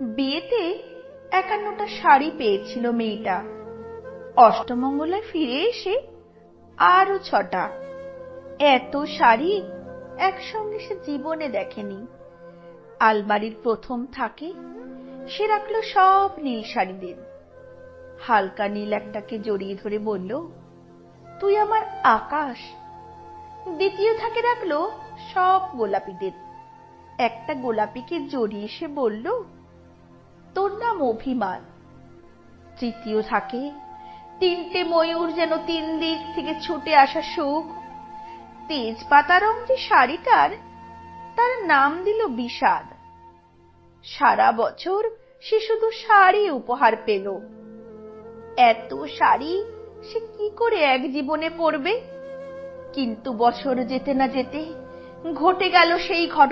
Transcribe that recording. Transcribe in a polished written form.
বিয়েতে ৫১টা শাড়ি পেয়েছিল মেয়েটা। অষ্টমঙ্গলায় ফিরে এসে আরো ৬টা। এত শাড়ি একসঙ্গে সে জীবনে দেখেনি। আলমারির প্রথম থাকে সে রাখলো সব নীল শাড়িদের। হালকা নীল একটাকে জড়িয়ে ধরে বলল, তুই আমার আকাশ। দ্বিতীয় থাকে রাখলো সব গোলাপিদের। একটা গোলাপিকে জড়িয়ে সে বলল, তোর নাম অভিমান। তৃতীয় থাকে ৩টে ময়ূর, যেন ৩ দিক থেকে ছুটে আসা সুখ। তেজপাতা রং যে শাড়িটার, তার নাম দিল বিষাদ। সারা বছর সে শুধু শাড়ি উপহার পেল। এত শাড়ি সে কি করে এক জীবনে পরবে? কিন্তু বছর যেতে না যেতে ঘটে গেল সেই ঘটনা।